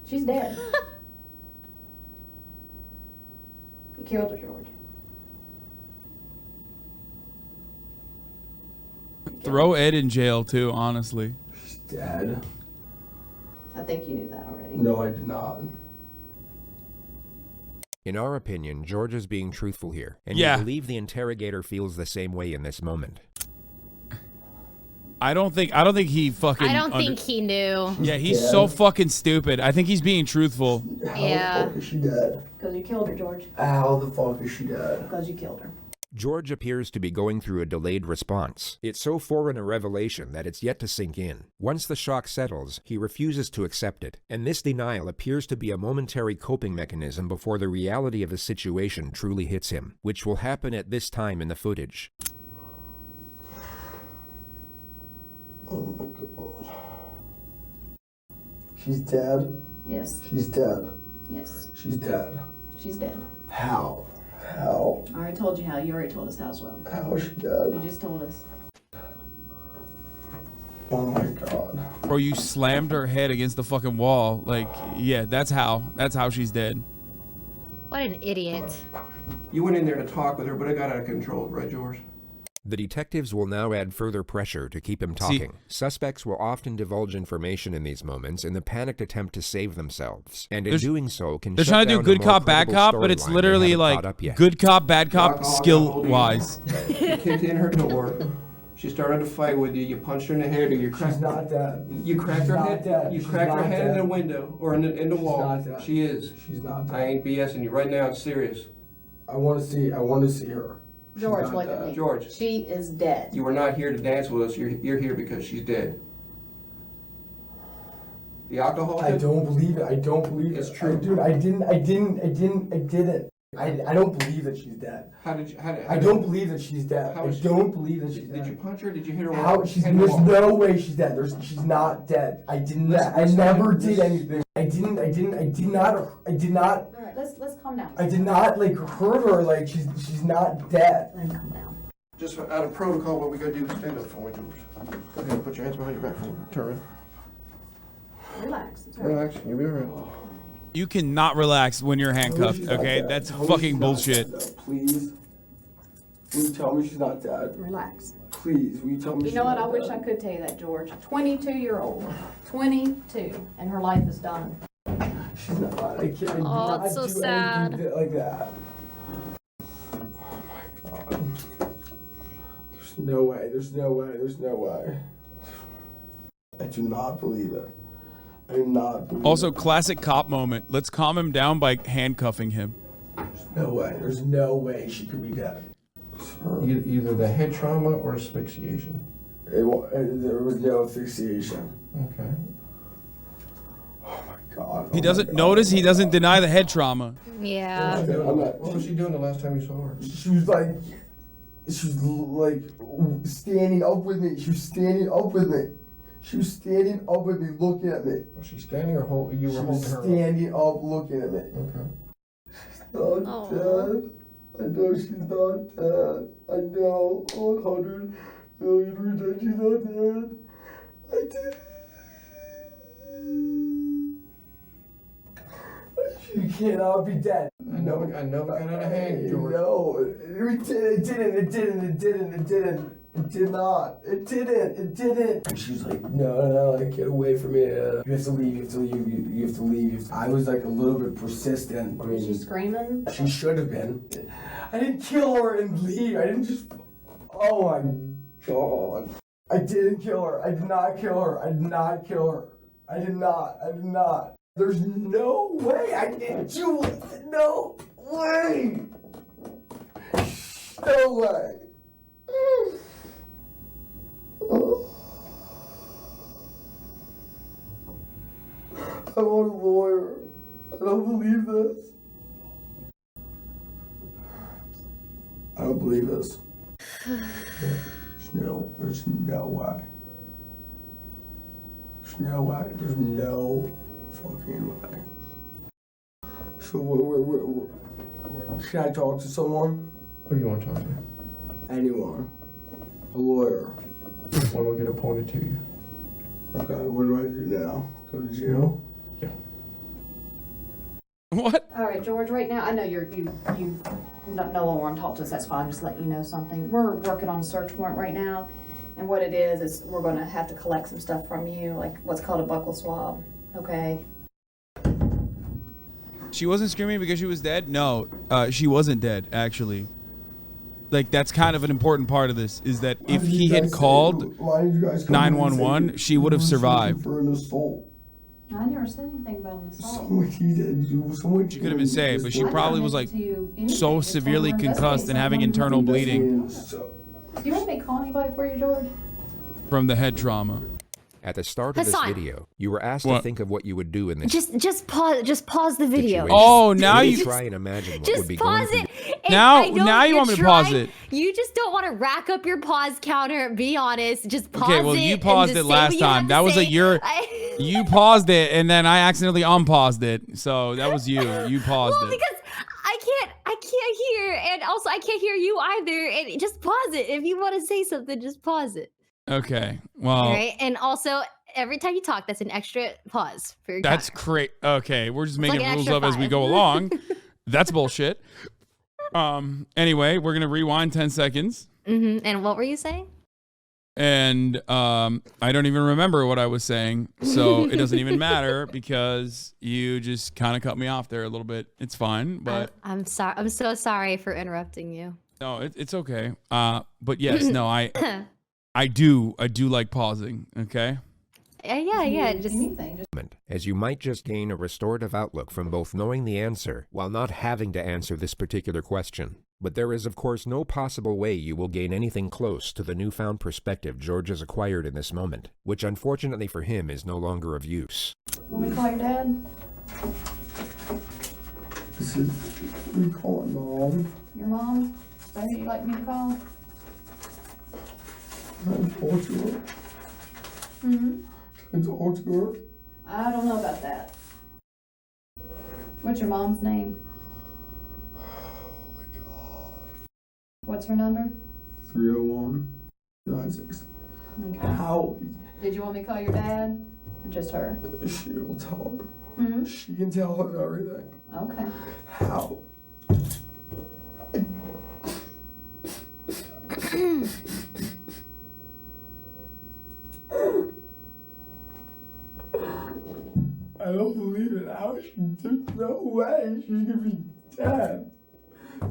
She's dead. You killed her, George. Throw Ed in jail too, honestly. She's dead. I think you knew that already. No, I did not. In our opinion, George is being truthful here, and Yeah. we believe the interrogator feels the same way in this moment. I don't think he fucking. I don't think he knew. Yeah, he's so fucking stupid. I think he's being truthful. How Yeah. the fuck is she dead? Because you killed her, George. How the fuck is she dead? Because you killed her. George appears to be going through a delayed response. It's so foreign a revelation that it's yet to sink in. Once the shock settles, he refuses to accept it, and this denial appears to be a momentary coping mechanism before the reality of the situation truly hits him, which will happen at this time in the footage. Oh my god. She's dead? Yes. She's dead. Yes. She's dead. She's dead. How? How? I already told you how. You already told us how as well. How is she dead? You just told us. Oh my god. Bro, you slammed her head against the fucking wall. Like, yeah, that's how she's dead. What an idiot. You went in there to talk with her, but it got out of control, right, George? The detectives will now add further pressure to keep him talking. Suspects will often divulge information in these moments in the panicked attempt to save themselves, and in doing so can They're shut trying to do down good a more cop, bad credible cop, but it's storyline they literally haven't like caught up yet. good cop, bad cop, Alcohol got skill hold of you. wise. You kicked in her door. She started to fight with you. You punched her in the head, or you cracked. She's not dead. You cracked She's her not head. dead. You She's cracked her not head in dead. the window or in the wall. not dead. She is. She's not I dead. ain't BSing you right now. It's serious. I want to see her. She's George, not look dead. at me. George. She is dead. You were not here to dance with us. You're here because she's dead. The alcohol. I don't believe it. I don't believe it. It's true. Dude, I didn't. I don't believe that she's dead. How did you? I don't believe that she's dead. How I is she- don't believe that she's Did dead. you punch her? Did you hit her? How? with She's, head in the there's wall? no way she's dead. She's not dead. I didn't. I never did anything. I did not. All right, let's calm down. I did not like hurt her. Like she's not dead. Then calm down. Just out of protocol, what we gotta do is stand up for me, George. Go ahead and put your hands behind your back for me. Turn. Relax. It's all right. Relax. You'll be alright. You cannot relax when you're handcuffed, She's not okay? dead. That's Tell me fucking she's not bullshit. dead, though, please. Will you tell me she's not dead? Relax. Please, will you tell me You she's know what? not I wish dead? I could tell you that, George. 22-year-old. 22. And her life is done. She's not. I can't. I do Oh, not it's so do sad. anything like that. Oh my god. There's no way. There's no way. There's no way. I do not believe it. I do not believe Also, it. classic cop moment. Let's calm him down by handcuffing him. No way. There's no way she could be dead. Either the head trauma or asphyxiation. There was no asphyxiation. Okay. Oh my god. He Oh doesn't my God. notice. He doesn't deny the head trauma. Yeah. What was she doing the last time you saw her? She was like standing up with me. She was standing up with me. She was standing up with me, looking at me. Was she standing or you She were was holding her? standing up, looking at me. Okay. Not Aw. dead. I know she's not dead. I know 100 million % she's not dead. I did. She cannot be dead. I know it got out of hand, George. No, it didn't. It didn't. And she's like, no, like, get away from me. You have to leave. You have to leave. I was like a little bit persistent. I Is she mean, screaming? she should have been. I didn't kill her and leave. I didn't just. Oh my god. I didn't kill her. I did not kill her. I did not kill her. I did not. There's no way I didn't do it. No way. No way. I want a lawyer. I don't believe this. I don't believe this. There's no way. There's no way. There's no fucking way. So, should I talk to someone? Who do you want to talk to? Anyone. A lawyer. One will get appointed to you. Okay, what do I do now? Go to jail? Yeah. What? All right, George, right now, I know you no longer want to talk to us, that's fine, just let you know something. We're working on a search warrant right now, and what it is we're gonna have to collect some stuff from you, like what's called a buccal swab, okay? She wasn't screaming because she was dead? No, she wasn't dead, actually. Like, that's kind of an important part of this, is that if he had called 911, she would have survived. For an assault. I never said anything about an assault. She could have been saved, but she probably was like so severely concussed and having internal bleeding Do you want me to call anybody for you, George? from the head trauma. At the start of this Hasan. video, you were asked What? to think of what you would do in this Just pause the video. situation. Oh, now Please you try and imagine what Just would be going pause through it. And Now- I know now you you're want me to pause trying- it. You just don't want to rack up your pause counter. Be honest. Just pause it. Okay, well, you and paused just it say what last you have time. to That was a say. year. You paused it, and then I accidentally unpaused it. So that was you. You paused Well, it. because I can't hear, and also I can't hear you either. And just pause it. If you want to say something, just pause it. Okay. Well, All right. And also, every time you talk, that's an extra pause for your that's counter. great. Okay, we're just making like an rules extra up as we 5. go along. That's bullshit. Anyway, we're gonna rewind 10 seconds. And what were you saying? And I don't even remember what I was saying, so it doesn't even matter because you just kind of cut me off there a little bit. It's fine, but I'm sorry. I'm so sorry for interrupting you. no, it's okay. But yes, no, I do like pausing. Okay. Yeah. Just Anything, just as you might just gain a restorative outlook from both knowing the answer while not having to answer this particular question. But there is, of course, no possible way you will gain anything close to the newfound perspective George has acquired in this moment, which unfortunately for him is no longer of use. want me to call your dad? This is, we call it mom. Your mom? Is that who you'd like me to call? Can I talk to her? Can I talk to her? I don't know about that. What's your mom's name? Oh my God. What's her number? 301-96. Okay. How? Did you want me to call your dad? Or just her? She will tell her. Hmm? She can tell her everything. Okay. How? I don't believe it. There's no way she's gonna be dead.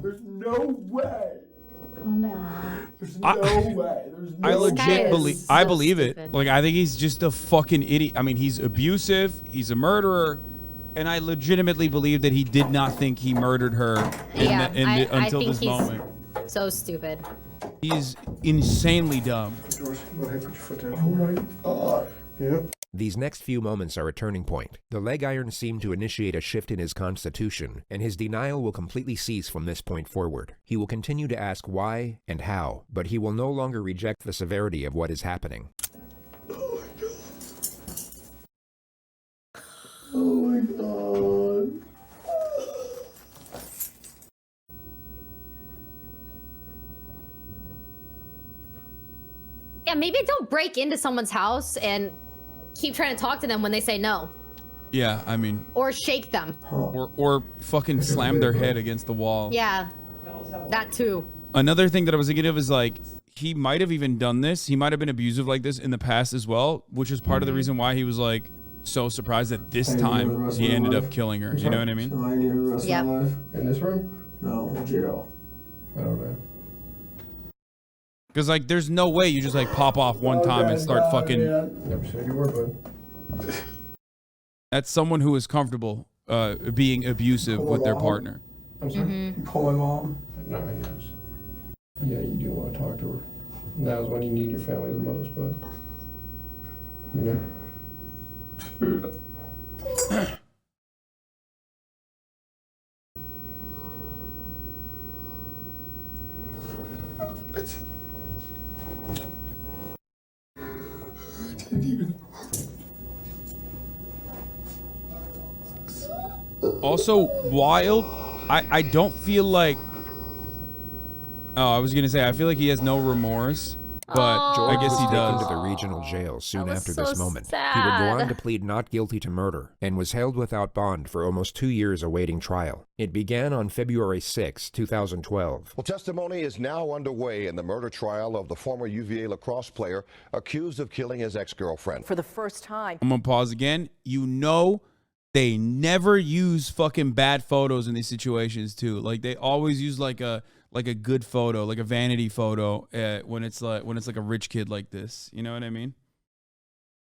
There's no way. Calm down. There's no way. There's no I guy legit is believe. so I believe stupid. it. Like, I think he's just a fucking idiot. I mean, he's abusive. He's a murderer, and I legitimately believe that he did not think he murdered her Yeah, I until think this he's- moment. so stupid. He's insanely dumb. George, go ahead, put your foot down. Oh my God. Yeah. These next few moments are a turning point. The leg irons seem to initiate a shift in his constitution, and his denial will completely cease from this point forward. He will continue to ask why and how, but he will no longer reject the severity of what is happening. Oh my God. Yeah, maybe don't break into someone's house and keep trying to talk to them when they say no, Yeah, I mean, or shake them. or fucking slam their head against the wall. Yeah, that too. Another thing that I was thinking of is like, he might have even done this. He might have been abusive like this in the past as well, which is part of the reason why he was like so surprised that this time he ended up killing her. You know what I mean? Am I here the rest Yep. of my life? In this room? No, jail. I don't know. Because like, there's no way you just like pop off one time and start fucking. Never said you were, bud. That's someone who is comfortable being abusive with their partner. I'm sorry? You call my mom? No, I guess. Yeah, you do want to talk to her. Now's when you need your family the most, bud. You know? Also wild. I don't feel like. Oh, I was gonna say I feel like he has no remorse, but George I guess was he taken does. to the regional jail soon was after so this moment. He would go on sad. to plead not guilty to murder and was held without bond for almost 2 years awaiting trial. It began on February 6, 2012. Well, testimony is now underway in the murder trial of the former UVA lacrosse player accused of killing his ex-girlfriend. For the first time. I'm gonna pause again. You know, they never use fucking bad photos in these situations too. Like they always use like a good photo, like a vanity photo, when it's like a rich kid like this. You know what I mean?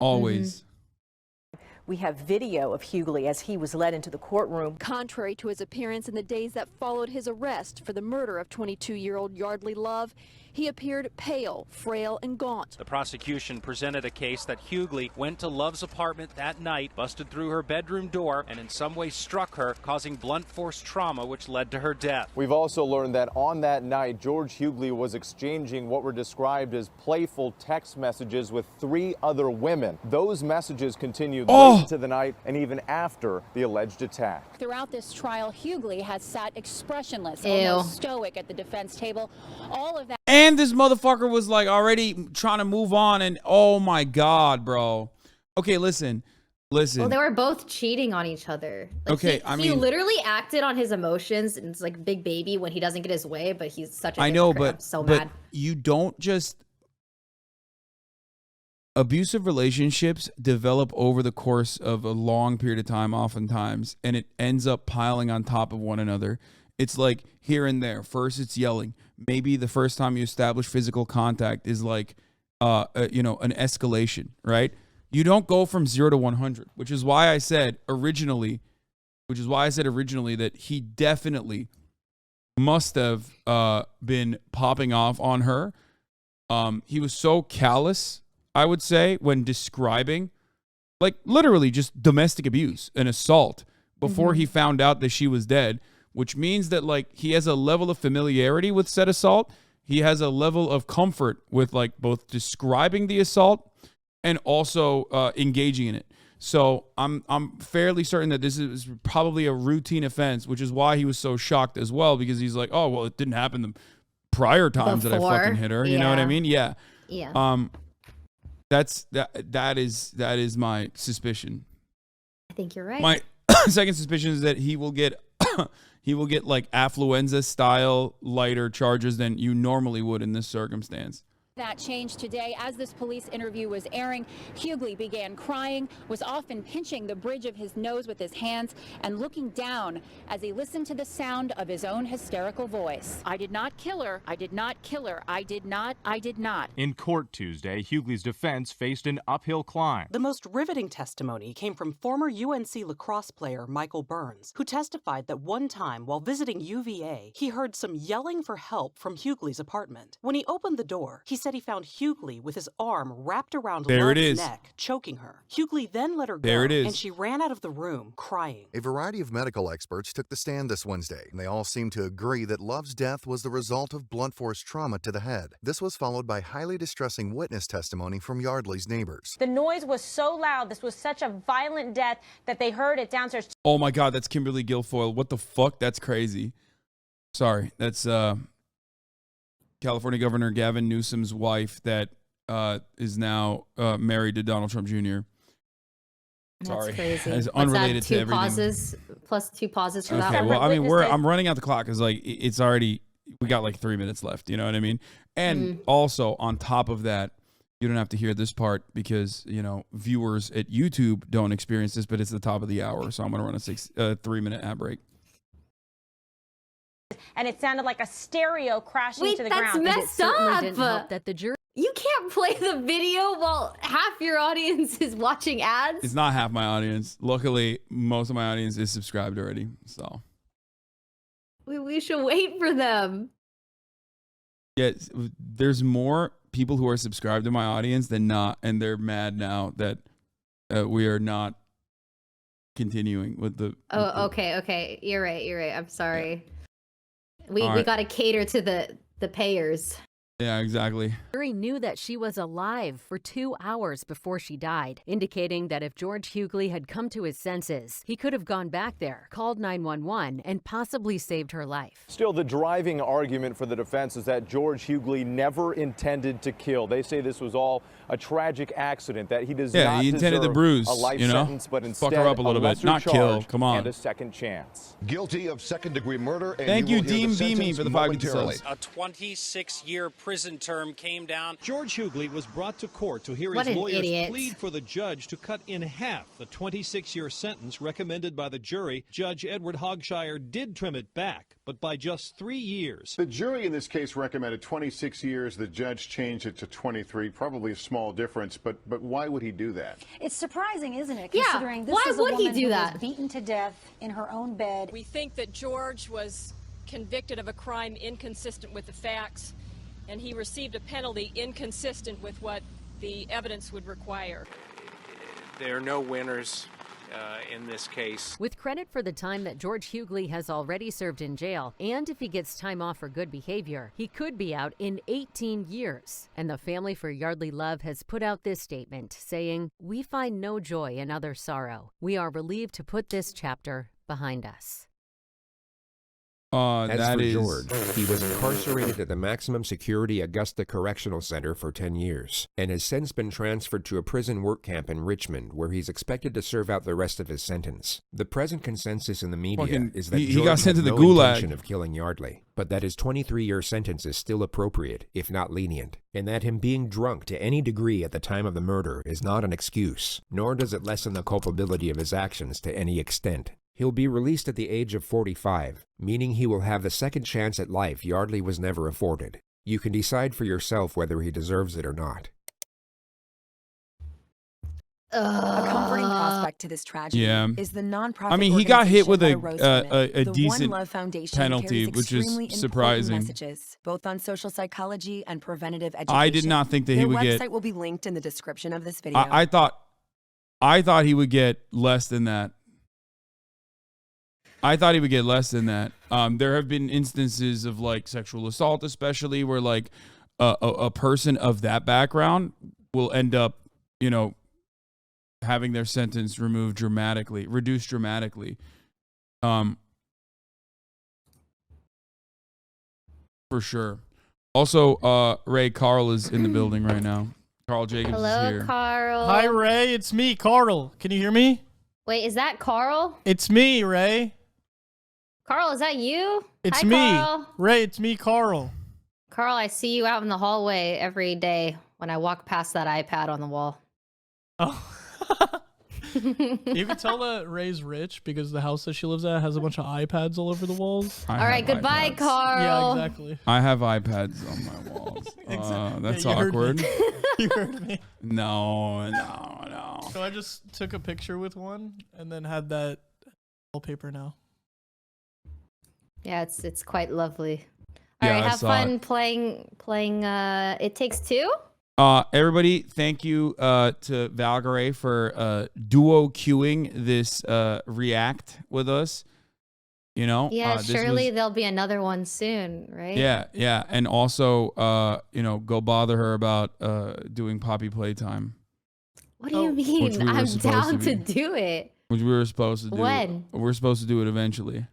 Always. We have video of Hughley as he was led into the courtroom. Contrary to his appearance in the days that followed his arrest for the murder of 22-year-old Yeardley Love, he appeared pale, frail, and gaunt. The prosecution presented a case that Hughley went to Love's apartment that night, busted through her bedroom door, and in some way struck her, causing blunt force trauma, which led to her death. We've also learned that on that night, George Hughley was exchanging what were described as playful text messages with 3 other women. Those messages continued late into the night and even after the alleged attack. Throughout this trial, Hughley has sat expressionless, Ew. almost stoic at the defense table. All of that. And this motherfucker was like already trying to move on, and oh my god, bro. Okay, listen. Well, they were both cheating on each other. Like, Okay, he literally acted on his emotions, and it's like big baby when he doesn't get his way, but he's such a I know, hypocrite. I'm but so mad. you don't just. Abusive relationships develop over the course of a long period of time, oftentimes, and it ends up piling on top of one another. It's like here and there. First, it's yelling. Maybe the first time you establish physical contact is like, an escalation, right? You don't go from 0 to 100, which is why I said originally that he definitely must have been popping off on her. He was so callous, I would say, when describing, like literally just domestic abuse and assault before he found out that she was dead. Which means that like he has a level of familiarity with said assault. He has a level of comfort with like both describing the assault and also engaging in it. So I'm fairly certain that this is probably a routine offense, which is why he was so shocked as well, because he's like, oh well, it didn't happen the prior times that I fucking hit her. You know what I mean? Yeah. Yeah. That is my suspicion. I think you're right. My second suspicion is that he will get like affluenza style lighter charges than you normally would in this circumstance. That changed today. As this police interview was airing, Hughley began crying, was often pinching the bridge of his nose with his hands and looking down as he listened to the sound of his own hysterical voice. I did not kill her. I did not kill her. I did not. In court Tuesday, Hughley's defense faced an uphill climb. The most riveting testimony came from former UNC lacrosse player Michael Burns, who testified that one time while visiting UVA, he heard some yelling for help from Hughley's apartment. When he opened the door, he said he found Hughley with his arm wrapped around Love's neck, choking her. Hughley then let her go, and she ran out of the room, crying. A variety of medical experts took the stand this Wednesday, and they all seemed to agree that Love's death was the result of blunt force trauma to the head. This was followed by highly distressing witness testimony from Yeardley's neighbors. The noise was so loud, this was such a violent death that they heard it downstairs. Oh my God, that's Kimberly Guilfoyle. What the fuck? That's crazy. Sorry, that's California Governor Gavin Newsom's wife that is now married to Donald Trump Jr. Sorry, That's crazy. It's unrelated to everything. Two pauses for that Okay, one. well, I mean, I'm running out the clock because like it's already, we got like 3 minutes left. You know what I mean? And also on top of that, you don't have to hear this part because viewers at YouTube don't experience this, but it's the top of the hour, so I'm gonna run a 3 minute ad break. And it sounded like a stereo crashing to the ground. That's messed up. That the jury. You can't play the video while half your audience is watching ads. It's not half my audience. Luckily, most of my audience is subscribed already. So we should wait for them. yeah, there's more people who are subscribed to my audience than not, and they're mad now that we are not continuing with the. Okay. You're right. I'm sorry. Yeah. We got to cater to the payers. Yeah, exactly. The jury knew that she was alive for 2 hours before she died, indicating that if George Hughley had come to his senses, he could have gone back there, called 911, and possibly saved her life. Still, the driving argument for the defense is that George Hughley never intended to kill. They say this was all a tragic accident, that he does not he intended to deserve bruise, a life sentence, but instead fuck her up a little bit, lesser not kill. charge Come on. and a second chance. Guilty of second-degree murder. And Thank you, will hear Dean the Beamy, sentence for the 5 momentarily. subs. A 26-year prison term came down. George Hughley was brought to court to hear What his an lawyers idiot. plead for the judge to cut in half the 26-year sentence recommended by the jury. Judge Edward Hogshire did trim it back, but by just 3 years. The jury in this case recommended 26 years. The judge changed it to 23. Probably a small difference, but why would he do that? It's surprising, isn't it? Yeah, Considering this why is a would he woman do who that? was beaten to death in her own bed. We think that George was convicted of a crime inconsistent with the facts, and he received a penalty inconsistent with what the evidence would require. There are no winners in this case. With credit for the time that George Hughley has already served in jail, and if he gets time off for good behavior, he could be out in 18 years. And the family for Yeardley Love has put out this statement saying, "We find no joy in other sorrow. We are relieved to put this chapter behind us." As that for is- George, he was incarcerated at the maximum security Augusta Correctional Center for 10 years, and has since been transferred to a prison work camp in Richmond, where he's expected to serve out the rest of his sentence. The present consensus in the media Fucking- is that he George got sent had to the no gulag. intention of killing Yeardley, but that his 23-year sentence is still appropriate, if not lenient, and that him being drunk to any degree at the time of the murder is not an excuse, nor does it lessen the culpability of his actions to any extent. He'll be released at the age of 45, meaning he will have the second chance at life Yeardley was never afforded. You can decide for yourself whether he deserves it or not. A comforting prospect to this tragedy is the nonprofit. I mean, he got hit with organization that arose from it. a The decent One Love Foundation penalty, carries which is extremely important surprising. Messages, both on social psychology and preventative education. I did not think that he Their would website get. will be linked in the description of this video. I thought he would get less than that. I thought he would get less than that. There have been instances of like sexual assault, especially where like a person of that background will end up, having their sentence reduced dramatically. For sure. Also, Ray Carl is in the building right now. Carl Jacobs Hello, is here. Carl. Hi, Ray. It's me, Carl. Can you hear me? Wait, is that Carl? It's me, Ray. Carl, is that you? It's Hi, me. Carl. Ray, it's me, Carl. Carl, I see you out in the hallway every day when I walk past that iPad on the wall. Oh. You can tell that Ray's rich because the house that she lives at has a bunch of iPads all over the walls. All right, goodbye, Carl. Yeah, exactly. I have iPads on my walls. That's Yeah, you heard awkward. me. You heard me. No. So I just took a picture with one and then had that wallpaper now. Yeah, it's quite lovely. All Yeah, right, I have saw fun playing It Takes Two. Everybody, thank you to Valkyrae for duo queuing this React with us. Yeah, this surely was- there'll be another one soon, right? Yeah, and also, go bother her about doing Poppy Playtime, What do you mean? Which we were I'm supposed down to to be. do it. which we were supposed to do. When? We're supposed to do it eventually.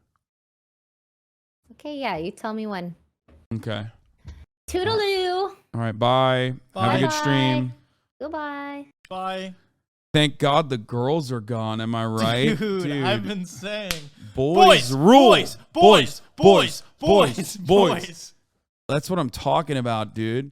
Okay, yeah, you tell me when. Okay. Toodaloo. All right. Bye. Have a good Bye-bye. stream. Goodbye. Bye. Thank God the girls are gone. Am I right? Dude, I've been saying. Boys rule. Boys. Boys. That's what I'm talking about, dude.